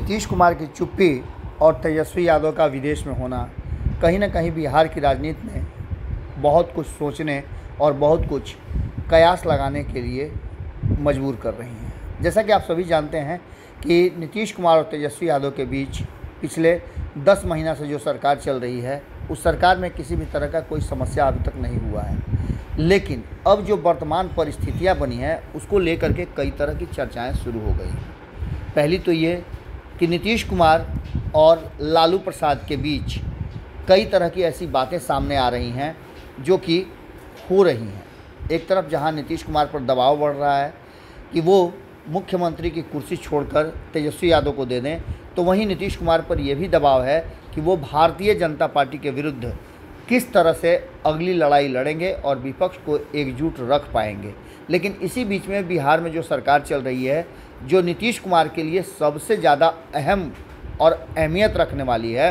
नीतीश कुमार की चुप्पी और तेजस्वी यादव का विदेश में होना कहीं ना कहीं बिहार की राजनीति में बहुत कुछ सोचने और बहुत कुछ कयास लगाने के लिए मजबूर कर रही हैं। जैसा कि आप सभी जानते हैं कि नीतीश कुमार और तेजस्वी यादव के बीच पिछले 10 महीना से जो सरकार चल रही है, उस सरकार में किसी भी तरह का कोई समस्या अभी तक नहीं हुआ है। लेकिन अब जो वर्तमान परिस्थितियां बनी हैं, उसको लेकर के कई तरह की चर्चाएं शुरू हो गई हैं। पहली तो ये कि नीतीश कुमार और लालू प्रसाद के बीच कई तरह की ऐसी बातें सामने आ रही हैं जो कि हो रही हैं। एक तरफ जहां नीतीश कुमार पर दबाव बढ़ रहा है कि वो मुख्यमंत्री की कुर्सी छोड़कर तेजस्वी यादव को दे दें, तो वहीं नीतीश कुमार पर यह भी दबाव है कि वो भारतीय जनता पार्टी के विरुद्ध किस तरह से अगली लड़ाई लड़ेंगे और विपक्ष को एकजुट रख पाएंगे। लेकिन इसी बीच में बिहार में जो सरकार चल रही है, जो नीतीश कुमार के लिए सबसे ज़्यादा अहम और अहमियत रखने वाली है,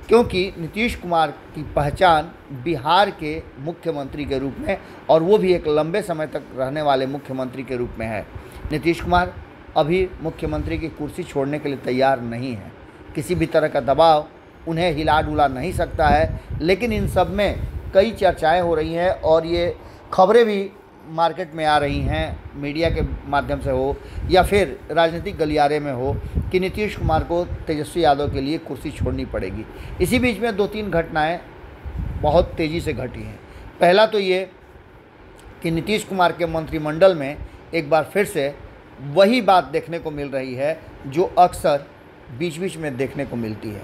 क्योंकि नीतीश कुमार की पहचान बिहार के मुख्यमंत्री के रूप में और वो भी एक लंबे समय तक रहने वाले मुख्यमंत्री के रूप में है। नीतीश कुमार अभी मुख्यमंत्री की कुर्सी छोड़ने के लिए तैयार नहीं है। किसी भी तरह का दबाव उन्हें हिला डुला नहीं सकता है। लेकिन इन सब में कई चर्चाएं हो रही हैं और ये खबरें भी मार्केट में आ रही हैं, मीडिया के माध्यम से हो या फिर राजनीतिक गलियारे में हो, कि नीतीश कुमार को तेजस्वी यादव के लिए कुर्सी छोड़नी पड़ेगी। इसी बीच में 2-3 घटनाएं बहुत तेज़ी से घटी हैं। पहला तो ये कि नीतीश कुमार के मंत्रिमंडल में एक बार फिर से वही बात देखने को मिल रही है जो अक्सर बीच बीच में देखने को मिलती है।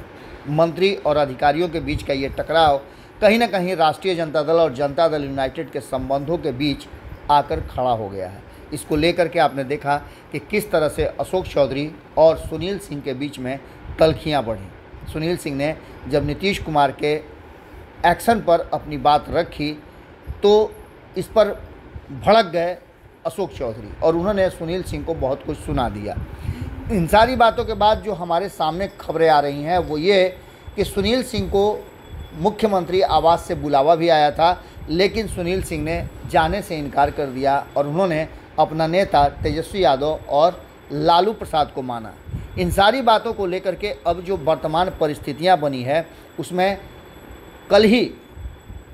मंत्री और अधिकारियों के बीच का ये टकराव कहीं ना कहीं राष्ट्रीय जनता दल और जनता दल यूनाइटेड के संबंधों के बीच आकर खड़ा हो गया है। इसको लेकर के आपने देखा कि किस तरह से अशोक चौधरी और सुनील सिंह के बीच में तल्खियाँ बढ़ी। सुनील सिंह ने जब नीतीश कुमार के एक्शन पर अपनी बात रखी तो इस पर भड़क गए अशोक चौधरी और उन्होंने सुनील सिंह को बहुत कुछ सुना दिया। इन सारी बातों के बाद जो हमारे सामने खबरें आ रही हैं वो ये कि सुनील सिंह को मुख्यमंत्री आवास से बुलावा भी आया था, लेकिन सुनील सिंह ने जाने से इनकार कर दिया और उन्होंने अपना नेता तेजस्वी यादव और लालू प्रसाद को माना। इन सारी बातों को लेकर के अब जो वर्तमान परिस्थितियां बनी है, उसमें कल ही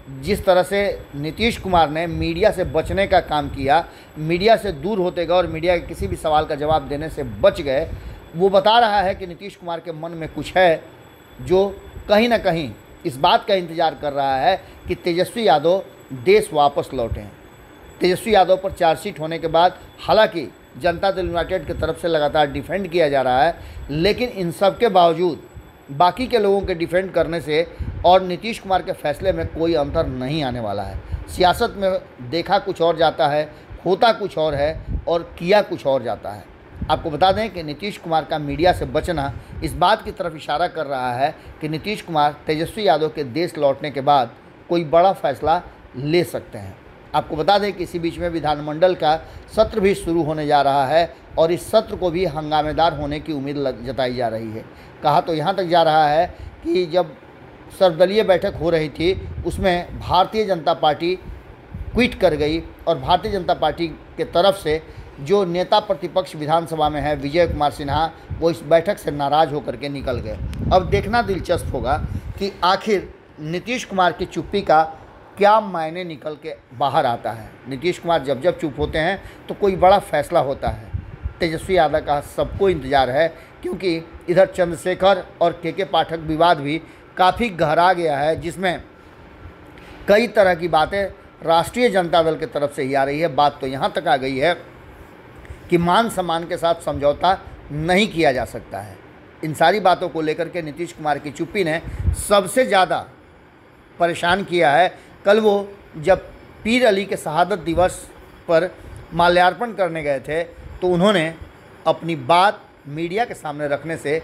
जिस तरह से नीतीश कुमार ने मीडिया से बचने का काम किया, मीडिया से दूर होते गए और मीडिया के किसी भी सवाल का जवाब देने से बच गए, वो बता रहा है कि नीतीश कुमार के मन में कुछ है जो कहीं ना कहीं इस बात का इंतज़ार कर रहा है कि तेजस्वी यादव देश वापस लौटें। तेजस्वी यादव पर चार्जशीट होने के बाद हालांकि जनता दल यूनाइटेड की तरफ से लगातार डिफेंड किया जा रहा है, लेकिन इन सब के बावजूद बाकी के लोगों के डिफेंड करने से और नीतीश कुमार के फैसले में कोई अंतर नहीं आने वाला है। सियासत में देखा कुछ और जाता है, होता कुछ और है और किया कुछ और जाता है। आपको बता दें कि नीतीश कुमार का मीडिया से बचना इस बात की तरफ इशारा कर रहा है कि नीतीश कुमार तेजस्वी यादव के देश लौटने के बाद कोई बड़ा फैसला ले सकते हैं। आपको बता दें कि इसी बीच में विधानमंडल का सत्र भी शुरू होने जा रहा है और इस सत्र को भी हंगामेदार होने की उम्मीद जताई जा रही है। कहा तो यहाँ तक जा रहा है कि जब सर्वदलीय बैठक हो रही थी, उसमें भारतीय जनता पार्टी क्विट कर गई और भारतीय जनता पार्टी के तरफ से जो नेता प्रतिपक्ष विधानसभा में है विजय कुमार सिन्हा, वो इस बैठक से नाराज़ होकर के निकल गए। अब देखना दिलचस्प होगा कि आखिर नीतीश कुमार की चुप्पी का क्या मायने निकल के बाहर आता है। नीतीश कुमार जब जब चुप होते हैं तो कोई बड़ा फैसला होता है। तेजस्वी यादव का सबको इंतज़ार है, क्योंकि इधर चंद्रशेखर और के पाठक विवाद भी काफ़ी गहरा गया है, जिसमें कई तरह की बातें राष्ट्रीय जनता दल की तरफ से ही आ रही है। बात तो यहाँ तक आ गई है कि मान सम्मान के साथ समझौता नहीं किया जा सकता है। इन सारी बातों को लेकर के नीतीश कुमार की चुप्पी ने सबसे ज़्यादा परेशान किया है। कल वो जब पीर अली के शहादत दिवस पर माल्यार्पण करने गए थे तो उन्होंने अपनी बात मीडिया के सामने रखने से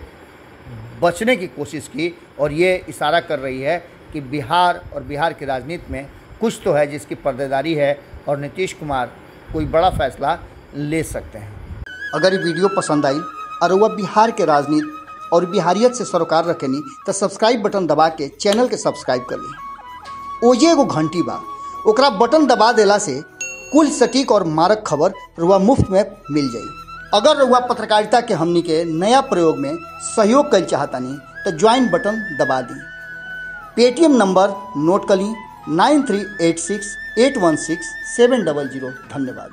बचने की कोशिश की और ये इशारा कर रही है कि बिहार और बिहार की राजनीति में कुछ तो है जिसकी पर्देदारी है और नीतीश कुमार कोई बड़ा फैसला ले सकते हैं। अगर ये वीडियो पसंद आई और वह बिहार के राजनीति और बिहारियत से सरोकार रखेनी तो सब्सक्राइब बटन दबा के चैनल के सब्सक्राइब कर ली। ओजे एगो घंटी बा, ओकरा बटन दबा देला से कुल सटीक और मारक खबर रुआ मुफ्त में मिल जाई। अगर रउआ पत्रकारिता के हमनी के नया प्रयोग में सहयोग कर चाहतनी तो ज्वाइन बटन दबा दी। पेटीएम नंबर नोट कर ली 9386816700। धन्यवाद।